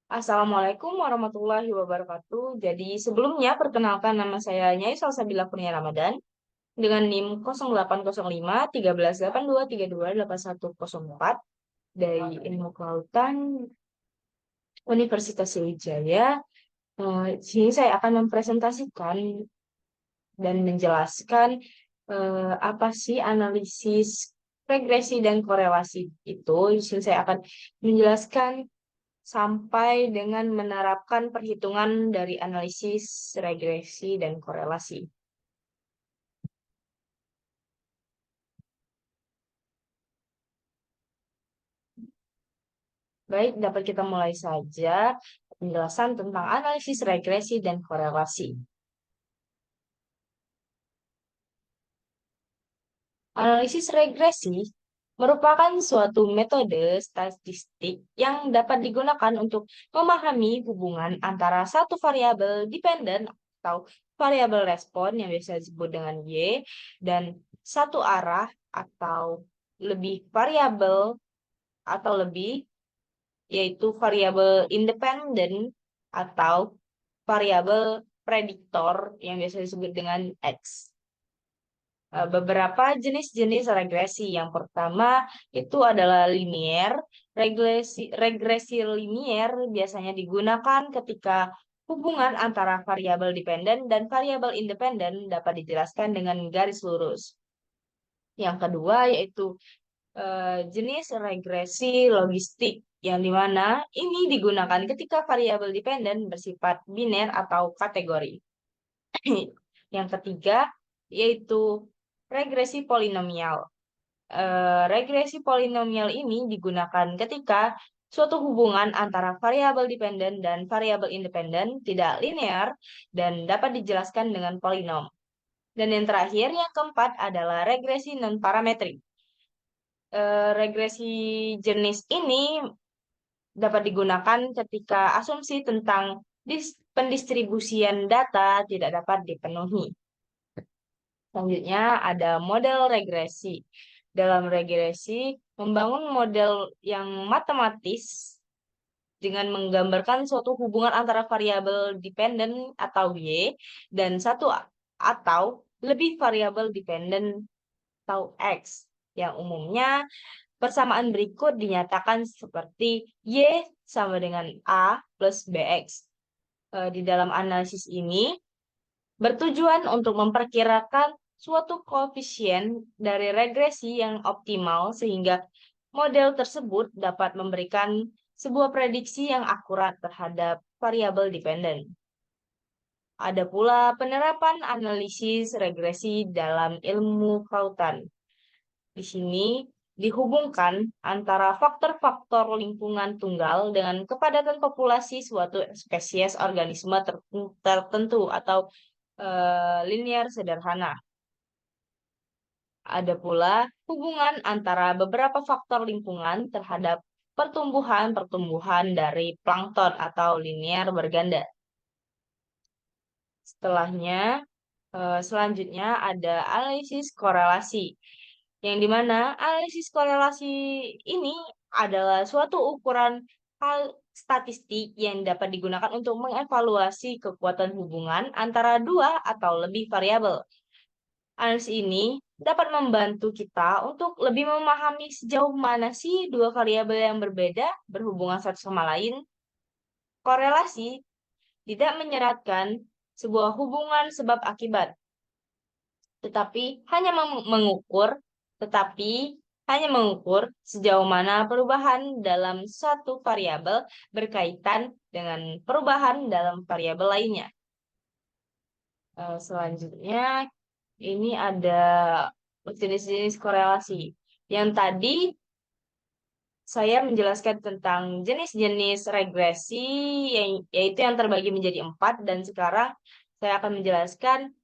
Assalamualaikum warahmatullahi wabarakatuh. Jadi sebelumnya perkenalkan nama saya Nyai Salsabila Kurnia Ramadan dengan NIM 0805 1382 32 8104 dari Ilmu Kelautan Universitas Sriwijaya. Di sini saya akan mempresentasikan dan menjelaskan apa sih analisis regresi dan korelasi itu. Di sini saya akan menjelaskan sampai dengan menerapkan perhitungan dari analisis regresi dan korelasi. Baik, dapat kita mulai saja penjelasan tentang analisis regresi dan korelasi. Analisis regresi merupakan suatu metode statistik yang dapat digunakan untuk memahami hubungan antara satu variabel dependen atau variabel respon yang biasa disebut dengan Y dan satu arah atau lebih variabel atau lebih yaitu variabel independen atau variabel prediktor yang biasa disebut dengan X. Beberapa jenis-jenis regresi. Yang pertama itu adalah linier. Regresi linier biasanya digunakan ketika hubungan antara variabel dependen dan variabel independen dapat dijelaskan dengan garis lurus. Yang kedua yaitu jenis regresi logistik, yang dimana ini digunakan ketika variabel dependen bersifat biner atau kategori. Yang ketiga yaitu regresi polinomial. Regresi polinomial ini digunakan ketika suatu hubungan antara variabel dependen dan variabel independen tidak linear dan dapat dijelaskan dengan polinom. Dan yang terakhir, yang keempat adalah regresi non-parametrik. Regresi jenis ini dapat digunakan ketika asumsi tentang pendistribusian data tidak dapat dipenuhi. Selanjutnya ada model regresi. Dalam regresi, membangun model yang matematis dengan menggambarkan suatu hubungan antara variabel dependen atau Y dan satu atau lebih variabel dependen atau X. Yang umumnya persamaan berikut dinyatakan seperti Y sama dengan A plus BX. Di dalam analisis ini, bertujuan untuk memperkirakan suatu koefisien dari regresi yang optimal sehingga model tersebut dapat memberikan sebuah prediksi yang akurat terhadap variabel dependen. Ada pula penerapan analisis regresi dalam ilmu kelautan. Di sini dihubungkan antara faktor-faktor lingkungan tunggal dengan kepadatan populasi suatu spesies organisme tertentu atau linear sederhana. Ada pula hubungan antara beberapa faktor lingkungan terhadap pertumbuhan-pertumbuhan dari plankton atau linear berganda. Selanjutnya ada analisis korelasi, yang dimana analisis korelasi ini adalah suatu ukuran hal statistik yang dapat digunakan untuk mengevaluasi kekuatan hubungan antara dua atau lebih variabel. Analisis ini dapat membantu kita untuk lebih memahami sejauh mana sih dua variabel yang berbeda berhubungan satu sama lain. Korelasi tidak menyeratkan sebuah hubungan sebab akibat, tetapi hanya mengukur, tetapi hanya mengukur sejauh mana perubahan dalam satu variabel berkaitan dengan perubahan dalam variabel lainnya. Selanjutnya, ini ada jenis-jenis korelasi. Yang tadi saya menjelaskan tentang jenis-jenis regresi, yaitu yang terbagi menjadi 4, dan sekarang saya akan menjelaskan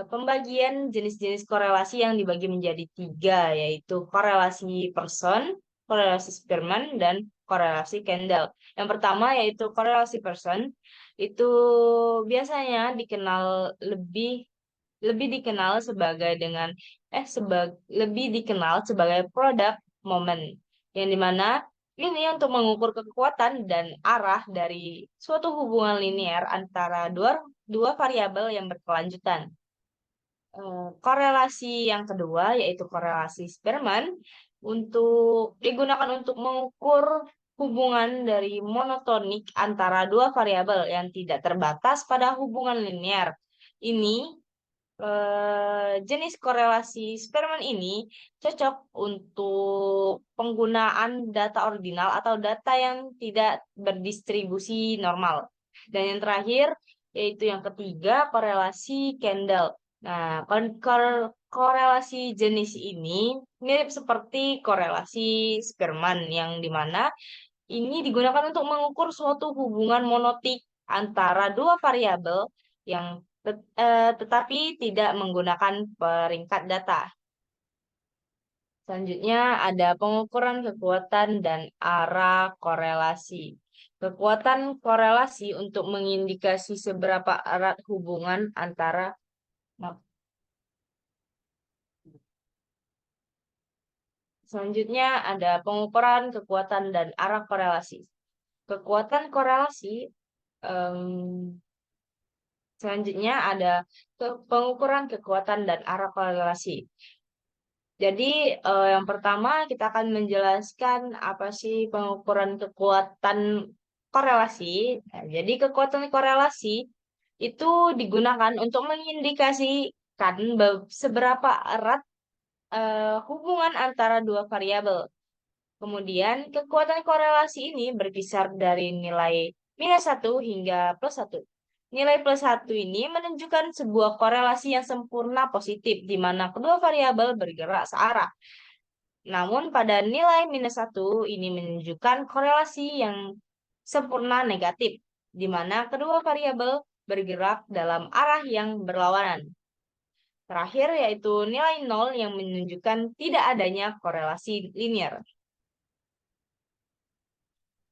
pembagian jenis-jenis korelasi yang dibagi menjadi 3, yaitu korelasi Person, korelasi Spearman, dan korelasi Kendall. Yang pertama yaitu korelasi Person, itu biasanya lebih lebih dikenal sebagai dengan lebih dikenal sebagai produk moment, yang dimana Ini untuk mengukur kekuatan dan arah dari suatu hubungan linear antara dua variabel yang berkelanjutan. Korelasi yang kedua yaitu korelasi Spearman digunakan untuk mengukur hubungan dari monotonik antara dua variabel yang tidak terbatas pada hubungan linear. Ini jenis korelasi Spearman ini cocok untuk penggunaan data ordinal atau data yang tidak berdistribusi normal. Dan yang terakhir, yaitu yang ketiga, korelasi Kendall. Nah, korelasi jenis ini mirip seperti korelasi Spearman, yang dimana ini digunakan untuk mengukur suatu hubungan monotik antara dua variabel yang tetapi tidak menggunakan peringkat data. Selanjutnya ada pengukuran kekuatan dan arah korelasi. Kekuatan korelasi untuk mengindikasi seberapa erat hubungan antara. Maaf. Selanjutnya ada pengukuran kekuatan dan arah korelasi. Kekuatan korelasi em, selanjutnya ada pengukuran kekuatan dan arah korelasi. Jadi, yang pertama kita akan menjelaskan apa sih pengukuran kekuatan korelasi. Nah, jadi, kekuatan korelasi itu digunakan untuk mengindikasikan seberapa erat hubungan antara dua variabel. Kemudian, kekuatan korelasi ini berkisar dari nilai -1 hingga +1. Nilai +1 ini menunjukkan sebuah korelasi yang sempurna positif, di mana kedua variabel bergerak searah. Namun pada nilai -1 ini menunjukkan korelasi yang sempurna negatif, di mana kedua variabel bergerak dalam arah yang berlawanan. Terakhir yaitu nilai 0 yang menunjukkan tidak adanya korelasi linear.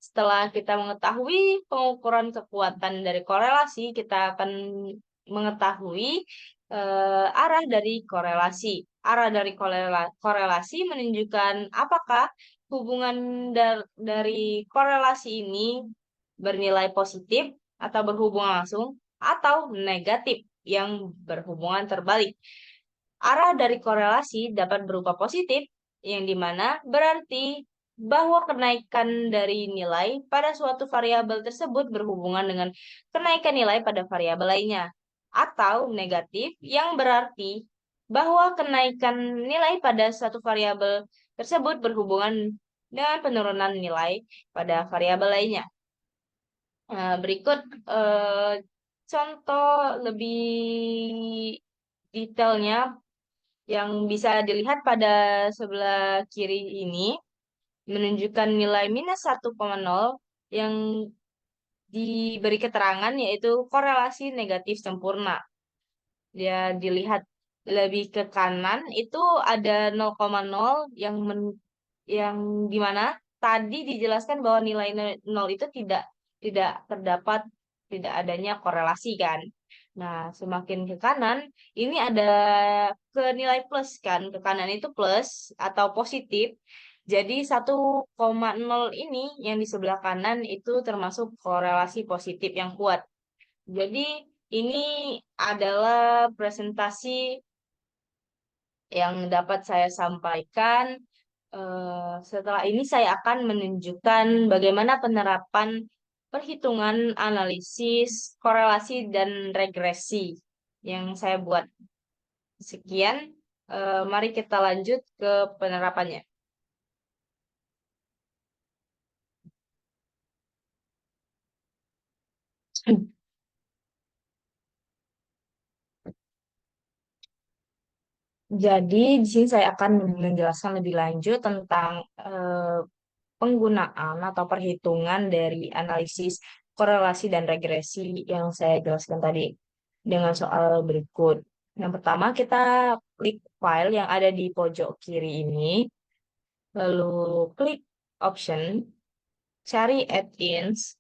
Setelah kita mengetahui pengukuran kekuatan dari korelasi, kita akan mengetahui arah dari korelasi. Arah dari korelasi menunjukkan apakah hubungan dari korelasi ini bernilai positif atau berhubungan langsung atau negatif yang berhubungan terbalik. Arah dari korelasi dapat berupa positif, yang dimana berarti bahwa kenaikan dari nilai pada suatu variabel tersebut berhubungan dengan kenaikan nilai pada variabel lainnya. Atau negatif, yang berarti bahwa kenaikan nilai pada suatu variabel tersebut berhubungan dengan penurunan nilai pada variabel lainnya. Berikut eh, contoh lebih detailnya yang bisa dilihat pada sebelah kiri ini menunjukkan nilai -1,0 yang diberi keterangan yaitu korelasi negatif sempurna. Dia dilihat lebih ke kanan itu ada 0,0 yang dimana tadi dijelaskan bahwa nilai 0 itu tidak terdapat tidak adanya korelasi kan. Nah, semakin ke kanan ini ada ke nilai plus kan. Ke kanan itu plus atau positif. Jadi 1,0 ini yang di sebelah kanan itu termasuk korelasi positif yang kuat. Jadi ini adalah presentasi yang dapat saya sampaikan. Setelah ini saya akan menunjukkan bagaimana penerapan perhitungan analisis, korelasi, dan regresi yang saya buat. Sekian, mari kita lanjut ke penerapannya. Jadi, di sini saya akan menjelaskan lebih lanjut tentang penggunaan atau perhitungan dari analisis korelasi dan regresi yang saya jelaskan tadi dengan soal berikut. Yang pertama, kita klik file yang ada di pojok kiri ini, lalu klik option, cari add-ins,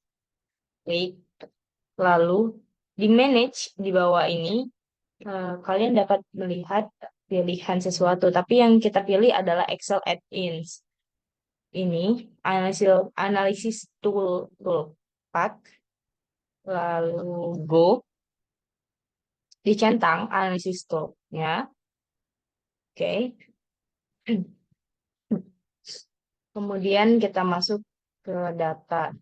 klik, lalu di manage di bawah ini, kalian dapat melihat pilihan sesuatu, tapi yang kita pilih adalah Excel add-ins. ini analisis analisis toolpath, lalu go, dicentang analisis toolnya, oke. Kemudian kita masuk ke data.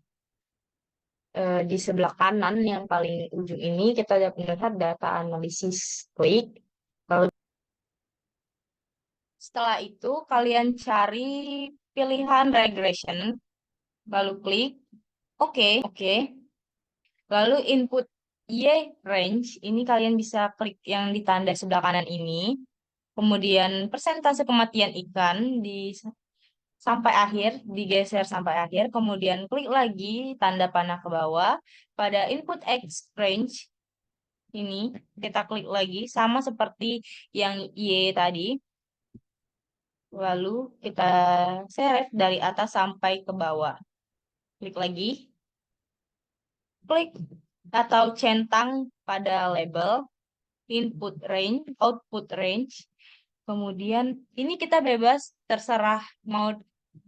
Di sebelah kanan yang paling ujung ini kita dapat melihat data analisis klik. Lalu setelah itu kalian cari pilihan regression, lalu klik oke. Lalu input Y range ini kalian bisa klik yang di tanda sebelah kanan ini. Kemudian persentase kematian ikan sampai akhir, digeser sampai akhir, kemudian klik lagi tanda panah ke bawah. Pada input X range ini kita klik lagi sama seperti yang Y tadi. Lalu kita seret dari atas sampai ke bawah. Klik lagi, klik atau centang pada label input range, output range. Kemudian ini kita bebas terserah mau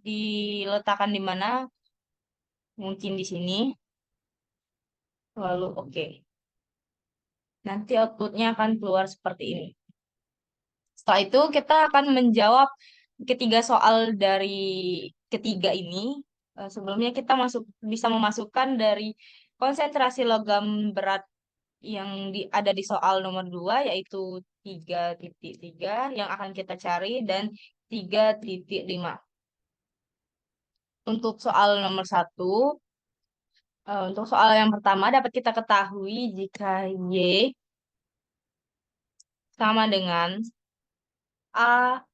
diletakkan di mana, mungkin di sini. Lalu oke. Nanti outputnya akan keluar seperti ini. Setelah itu kita akan menjawab ketiga soal dari ketiga ini. Sebelumnya kita bisa memasukkan dari konsentrasi logam berat yang ada di soal nomor 2 yaitu 3,3 yang akan kita cari dan 3,5. Untuk soal nomor 1, untuk soal yang pertama dapat kita ketahui jika Y sama dengan A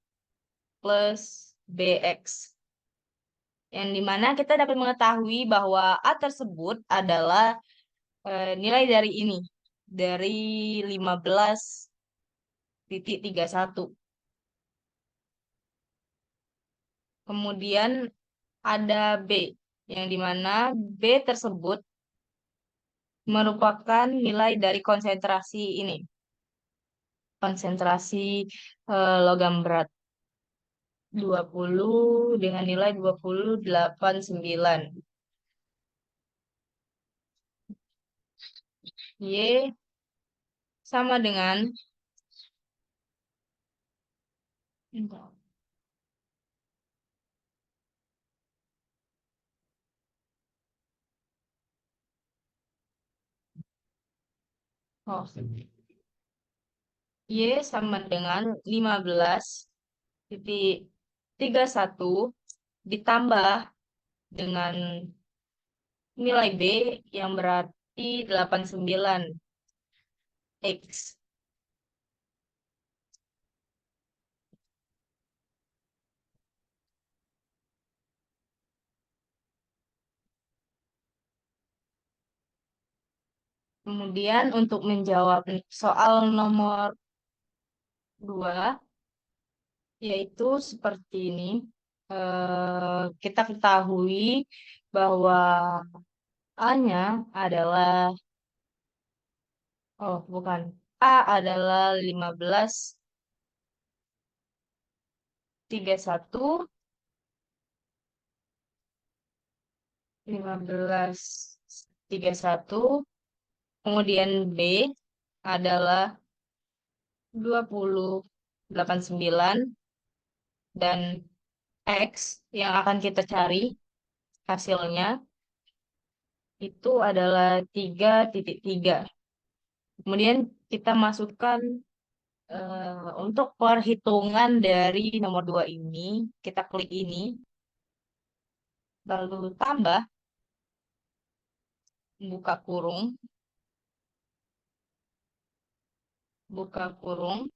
plus BX. Yang dimana kita dapat mengetahui bahwa A tersebut adalah nilai dari ini, dari 15,31. Kemudian ada B, yang dimana B tersebut merupakan nilai dari konsentrasi ini, konsentrasi logam berat 20 dengan nilai 28,9. Y sama dengan oh, Y sama dengan 15,31 ditambah dengan nilai B yang berarti 89 X. Kemudian untuk menjawab soal nomor 2 yaitu seperti ini. Kita ketahui bahwa A-nya adalah, oh bukan, A adalah 15,31, 15,31, kemudian B adalah 28,9 dan X yang akan kita cari hasilnya itu adalah 3,3. Kemudian kita masukkan untuk perhitungan dari nomor 2 ini, kita klik ini, lalu tambah, buka kurung, buka kurung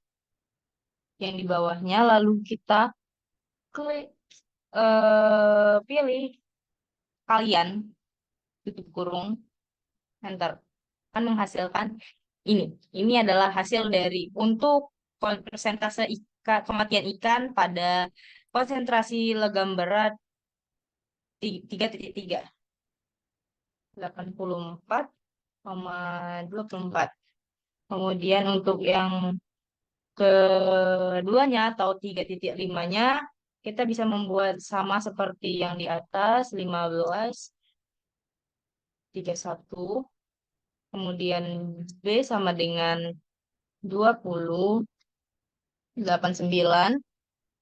yang di bawahnya, lalu kita klik, pilih kalian, tutup kurung, enter. Akan menghasilkan ini. Ini adalah hasil dari untuk persentase kematian ikan pada konsentrasi logam berat 3,3. 84,24. Kemudian untuk yang keduanya atau 3,5-nya kita bisa membuat sama seperti yang di atas, 15, 31. Kemudian B sama dengan 20,89.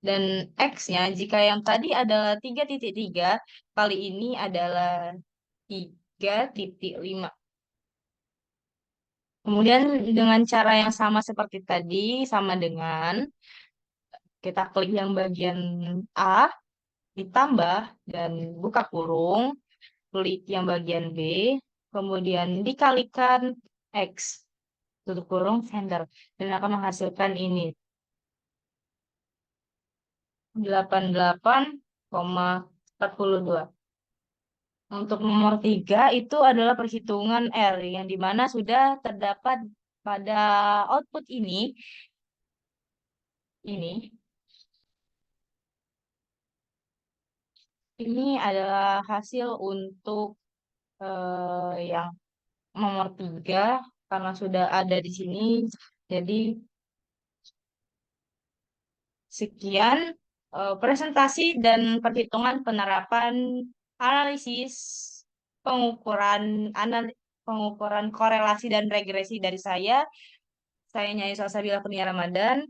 Dan X-nya, jika yang tadi adalah 3,3, kali ini adalah 3,5. Kemudian dengan cara yang sama seperti tadi, sama dengan kita klik yang bagian A, ditambah, dan buka kurung, klik yang bagian B, kemudian dikalikan X, tutup kurung, enter, dan akan menghasilkan ini, 88,42. Untuk nomor 3 itu adalah perhitungan R yang dimana sudah terdapat pada output ini ini adalah hasil untuk yang nomor 3 karena sudah ada di sini. Jadi sekian presentasi dan perhitungan penerapan analisis pengukuran pengukuran korelasi dan regresi dari saya. Saya Nyai Salsabila Kurnia Ramadan.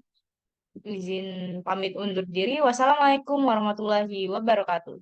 Izin pamit undur diri. Wassalamualaikum warahmatullahi wabarakatuh.